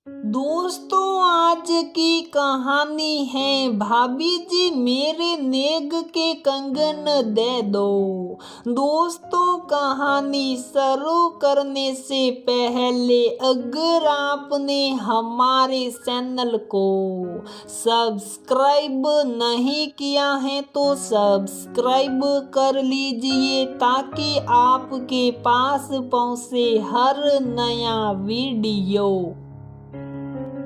दोस्तों, आज की कहानी है भाभी जी मेरे नेग के कंगन दे दो। दोस्तों, कहानी शुरू करने से पहले अगर आपने हमारे चैनल को सब्सक्राइब नहीं किया है तो सब्सक्राइब कर लीजिए ताकि आपके पास पहुंचे हर नया वीडियो।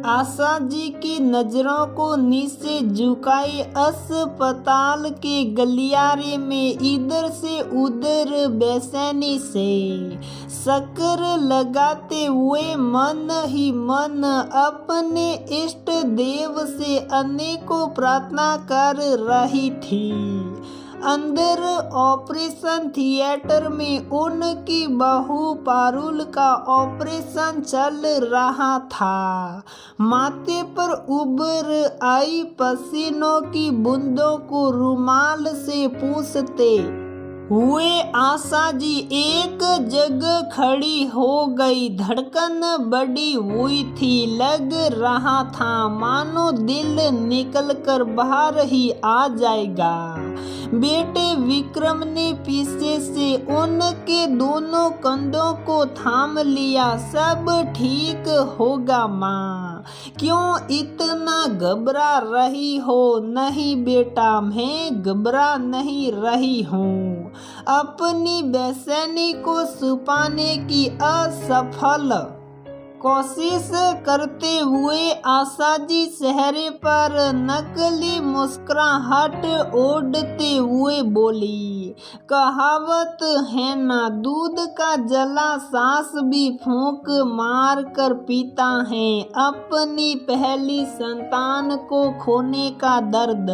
आशा जी की नजरों को नीचे झुकाई अस्पताल के गलियारे में इधर से उधर बेचैनी से चक्कर लगाते हुए मन ही मन अपने इष्ट देव से अनेकों प्रार्थना कर रही थी। अंदर ऑपरेशन थिएटर में उनकी बहू पारुल का ऑपरेशन चल रहा था। माथे पर उभर आई पसीनों की बूंदों को रुमाल से पूछते हुए आशा जी एक जगह खड़ी हो गई। धड़कन बढ़ी हुई थी, लग रहा था मानो दिल निकलकर बाहर ही आ जाएगा। बेटे विक्रम ने पीछे से उनके दोनों कंधों को थाम लिया। सब ठीक होगा माँ, क्यों इतना घबरा रही हो? नहीं बेटा, मैं घबरा नहीं रही हूँ। अपनी बेचैनी को छुपाने की असफल कोशिश करते हुए आशा जी चेहरे पर नकली मुस्कुराहट ओढ़ते हुए बोली, कहावत है ना, दूध का जला सांस भी फूंक मार कर पीता है। अपनी पहली संतान को खोने का दर्द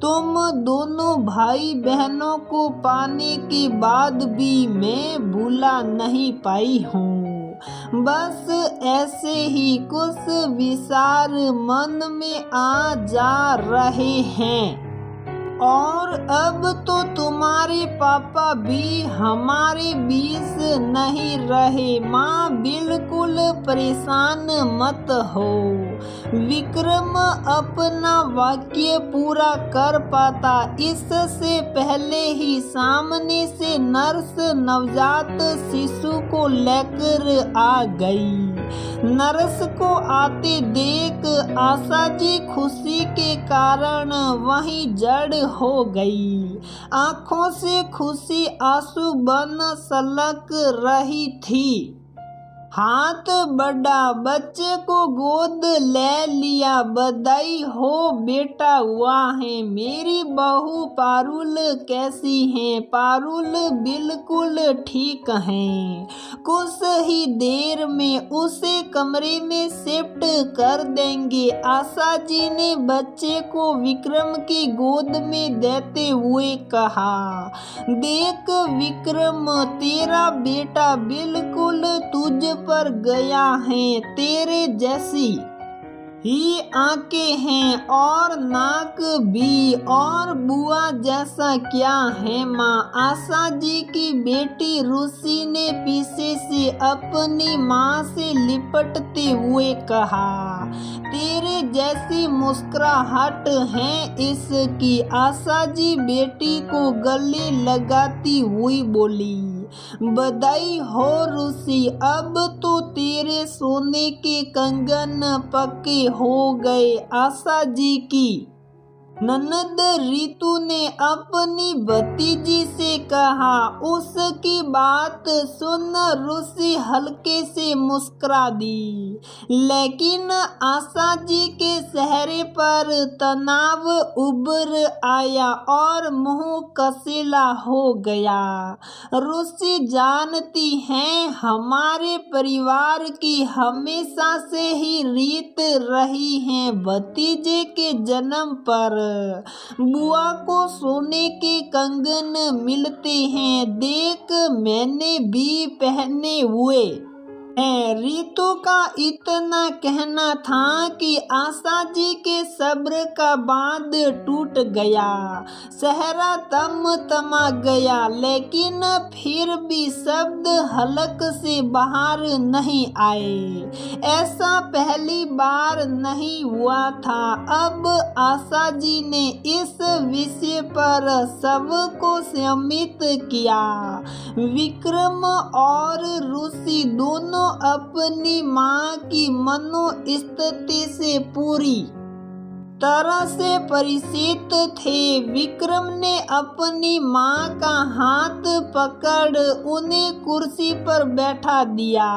तुम दोनों भाई बहनों को पाने के बाद भी मैं भूला नहीं पाई हूँ। बस ऐसे ही कुछ विचार मन में आ जा रहे हैं। और अब तो तुम्हारे पापा भी हमारे बीच नहीं रहे। माँ बिल्कुल परेशान मत हो। विक्रम अपना वाक्य पूरा कर पाता इससे पहले ही सामने से नर्स नवजात शिशु को लेकर आ गई। नर्स को आते देख आशा जी खुशी के कारण वहीं जड़ हो गई। आंखों से खुशी आंसू बन सलक रही थी। हाथ बढ़ा, बच्चे को गोद ले लिया। बधाई हो बेटा हुआ है। मेरी बहू पारुल कैसी है? पारुल बिल्कुल ठीक है। कुछ ही देर में उसे कमरे में शिफ्ट कर देंगे। आशा जी ने बच्चे को विक्रम की गोद में देते हुए कहा, देख विक्रम, तेरा बेटा बिल्कुल तुझ पर गया है। तेरे जैसी ही आंखें हैं और नाक भी, और बुआ जैसा क्या है माँ? आशा जी की बेटी रुचि ने पीछे से अपनी माँ से लिपटते हुए कहा, तेरे जैसी मुस्कुराहट है इसकी। आशा जी बेटी को गले लगाती हुई बोली, बधाई हो रुचि, अब तो तेरे सोने के कंगन पक्के हो गए। आशा जी की ननद रितु ने अपनी भतीजी से कहा। उसकी बात सुन रुचि हल्के से मुस्कुरा दी, लेकिन आशा जी के चेहरे पर तनाव उभर आया और मुंह कसीला हो गया। रुचि जानती हैं हमारे परिवार की हमेशा से ही रीत रही है, भतीजे के जन्म पर बुआ को सोने के कंगन मिलते हैं। देख मैंने भी पहने हुए। है। रितु का इतना कहना था कि आशा जी के सब्र का बांध टूट गया, सहरा तमा गया, लेकिन फिर भी शब्द हलक से बाहर नहीं आए। ऐसा पहली बार नहीं हुआ था। अब आशा जी ने इस विषय पर सबको सम्मिलित किया। विक्रम और ऋषि दोनों अपनी मां की मनोस्थिति से पूरी तरह से परिचित थे। विक्रम ने अपनी मां का हाथ पकड़ उन्हें कुर्सी पर बैठा दिया।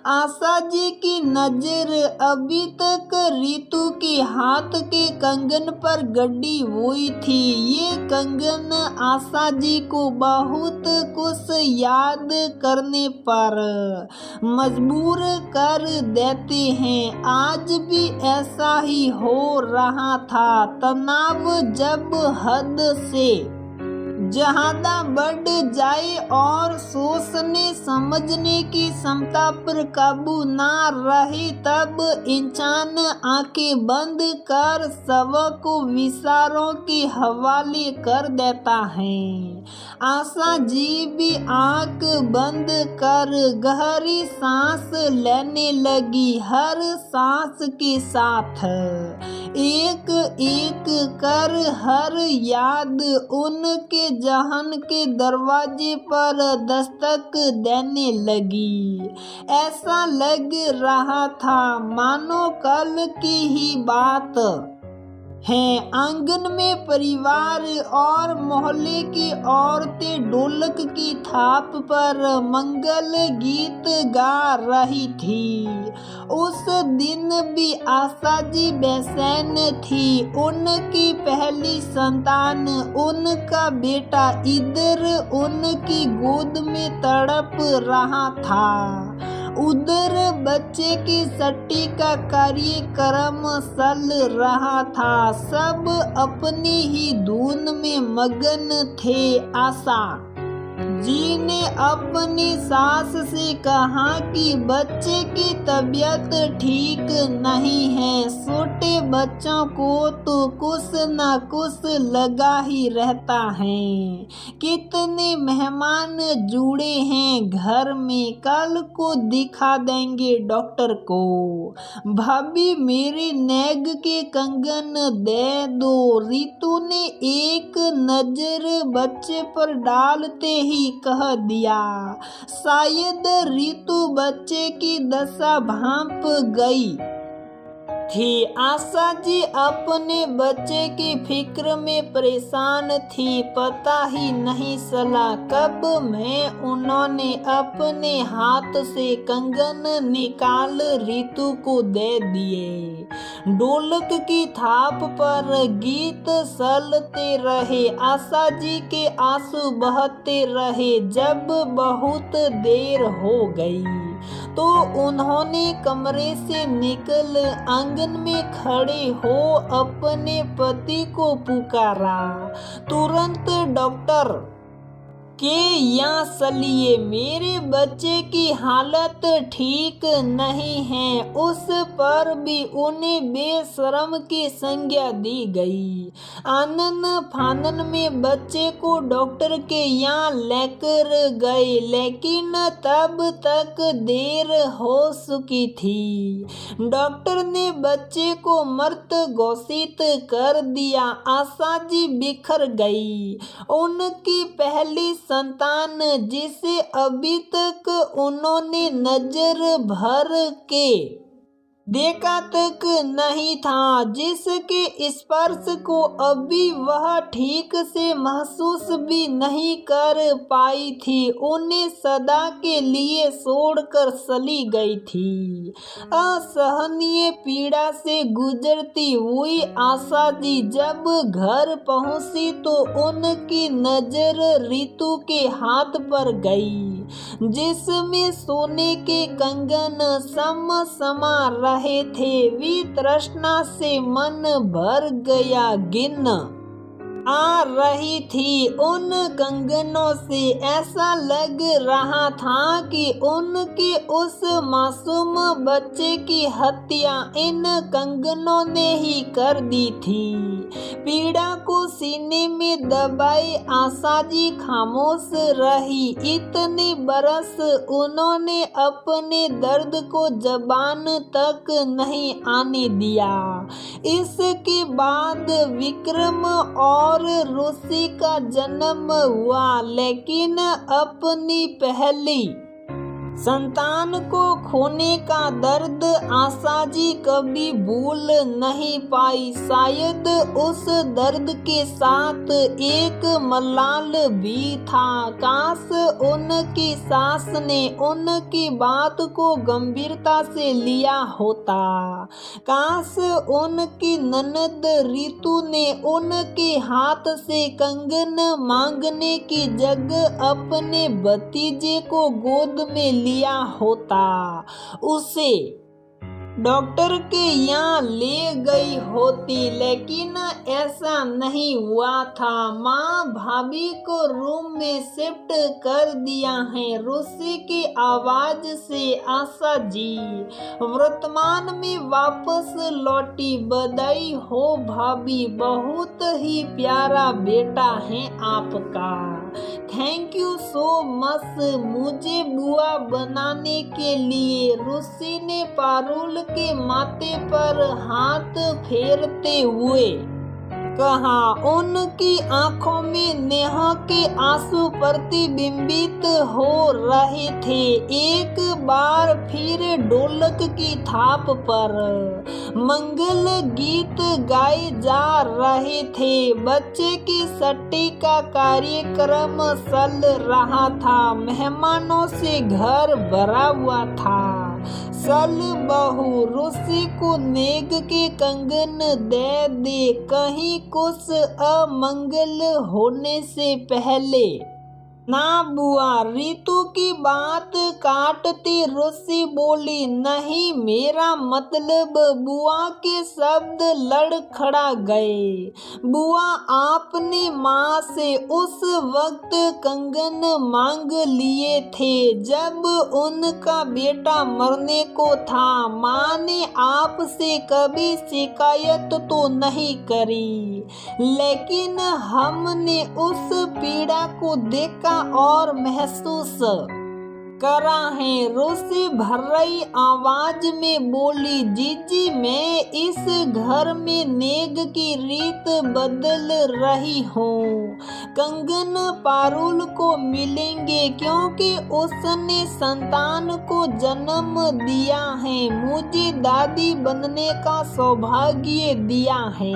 आशा जी की नजर अभी तक रितु के हाथ के कंगन पर गड़ी हुई थी। ये कंगन आशा जी को बहुत कुछ याद करने पर मजबूर कर देते हैं। आज भी ऐसा ही हो रहा था। तनाव जब हद से ज्यादा बढ़ जाए और सोचने समझने की क्षमता पर काबू ना रहे, तब इंसान आंखें बंद कर शव को विचारों के हवाले कर देता है। आशा जी भी आंख बंद कर गहरी सांस लेने लगी। हर सांस के साथ एक एक कर हर याद उनके जहन के दरवाजे पर दस्तक देने लगी। ऐसा लग रहा था मानो कल की ही बात है। आंगन में परिवार और मोहल्ले की औरतें ढोलक की थाप पर मंगल गीत गा रही थी। उस दिन भी आशा जी बेचैन थी। उनकी पहली संतान, उनका बेटा इधर उनकी गोद में तड़प रहा था, उधर बच्चे की छठी का कार्यक्रम चल रहा था। सब अपनी ही धुन में मगन थे। आशा जी ने अपनी सास से कहा कि बच्चे की तबीयत ठीक नहीं है। छोटे बच्चों को तो कुछ न कुछ लगा ही रहता है। कितने मेहमान जुड़े हैं घर में, कल को दिखा देंगे डॉक्टर को। भाभी मेरे नेग के कंगन दे दो। रितु ने एक नजर बच्चे पर डालते ही कह दिया। शायद रितु बच्चे की दशा भांप गई थी। आशा जी अपने बच्चे की फिक्र में परेशान थी। पता ही नहीं चला कब में उन्होंने अपने हाथ से कंगन निकाल रितु को दे दिए। ढोलक की थाप पर गीत चलते रहे। आशा जी के आंसू बहते रहे। जब बहुत देर हो गई तो उन्होंने कमरे से निकल आंगन में खड़े हो अपने पति को पुकारा, तुरंत डॉक्टर के यहाँ चलिए, मेरे बच्चे की हालत ठीक नहीं है। उस पर भी उन्हें बेशर्म की संज्ञा दी गई। आनन फानन में बच्चे को डॉक्टर के यहाँ लेकर गए, लेकिन तब तक देर हो चुकी थी। डॉक्टर ने बच्चे को मृत घोषित कर दिया। आशा जी बिखर गई। उनकी पहली संतान, जिसे अभी तक उन्होंने नजर भर के देखा तक नहीं था, जिसके स्पर्श को अभी वह ठीक से महसूस भी नहीं कर पाई थी, उन्हें सदा के लिए छोड़कर चली गई थी। असहनीय पीड़ा से गुजरती हुई आशा जी जब घर पहुंची तो उनकी नजर रितु के हाथ पर गई, जिसमें सोने के कंगन समा रहे थे। वी तृष्णा से मन भर गया। गिन आ रही थी उन कंगनों से। ऐसा लग रहा था कि उनके उस मासूम बच्चे की हत्या इन कंगनों ने ही कर दी थी। पीड़ा को सीने में दबाए आसाजी खामोश रही। इतने बरस उन्होंने अपने दर्द को जबान तक नहीं आने दिया। इसके बाद विक्रम और रुचि का जन्म हुआ, लेकिन अपनी पहली संतान को खोने का दर्द आसाजी कभी भूल नहीं पाई। शायद उस दर्द के साथ एक मलाल भी था। काश उनकी सास ने उनकी बात को गंभीरता से लिया होता। काश उनकी ननद रितु ने उनके हाथ से कंगन मांगने की जगह अपने भतीजे को गोद में लिया होता। उसे डॉक्टर के यहाँ ले गई होती, लेकिन ऐसा नहीं हुआ था। माँ भाभी को रूम में शिफ्ट कर दिया है। रुचि की आवाज से आशा जी वर्तमान में वापस लौटी। बधाई हो भाभी, बहुत ही प्यारा बेटा है आपका। थैंक यू सो मच मुझे बुआ बनाने के लिए। रुचि ने पारुल के माथे पर हाथ फेरते हुए कहा। उनकी आंखों में नेहा के आंसू प्रतिबिंबित हो रहे थे। एक बार फिर ढोलक की थाप पर मंगल गीत गाए जा रहे थे। बच्चे की छठी का कार्यक्रम चल रहा था। मेहमानों से घर भरा हुआ था। सल बहू रुचि को नेग के कंगन दे कहीं कुछ अमंगल होने से पहले। ना बुआ, रितु की बात काटती रुचि बोली। नहीं, मेरा मतलब। बुआ के शब्द लड़खड़ा गए। बुआ, आपने माँ से उस वक्त कंगन मांग लिए थे जब उनका बेटा मरने को था। माँ ने आपसे कभी शिकायत तो नहीं करी, लेकिन हमने उस पीड़ा को देखा और महसूस करा है। रुचि भर्राई आवाज में बोली। जीजी, मैं इस घर में नेग की रीत बदल रही हूँ। कंगन पारुल को मिलेंगे क्योंकि उसने संतान को जन्म दिया है। मुझे दादी बनने का सौभाग्य दिया है।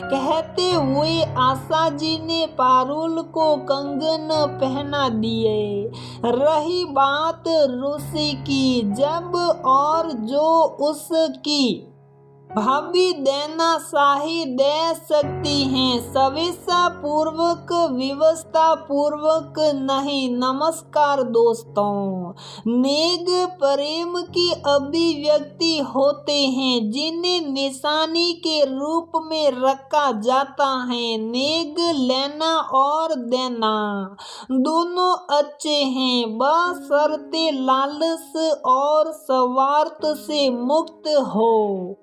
कहते हुए आशा जी ने पारुल को कंगन पहना दिए। रही बात रुचि की, जब और जो उसकी भाभी देना शाही दे सकती हैं, सविशा पूर्वक व्यवस्था पूर्वक नहीं। नमस्कार दोस्तों। नेग प्रेम की अभिव्यक्ति होते हैं जिन्हें निशानी के रूप में रखा जाता है। नेग लेना और देना दोनों अच्छे हैं, बशर्ते लालच और स्वार्थ से मुक्त हो।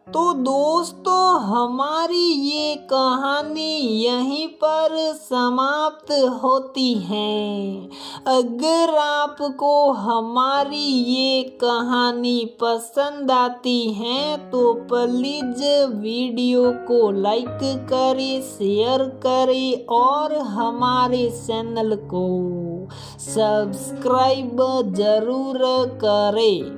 तो दोस्तों, हमारी ये कहानी यहीं पर समाप्त होती है। अगर आपको हमारी ये कहानी पसंद आती है तो प्लीज वीडियो को लाइक करें, शेयर करें और हमारे चैनल को सब्सक्राइब जरूर करें।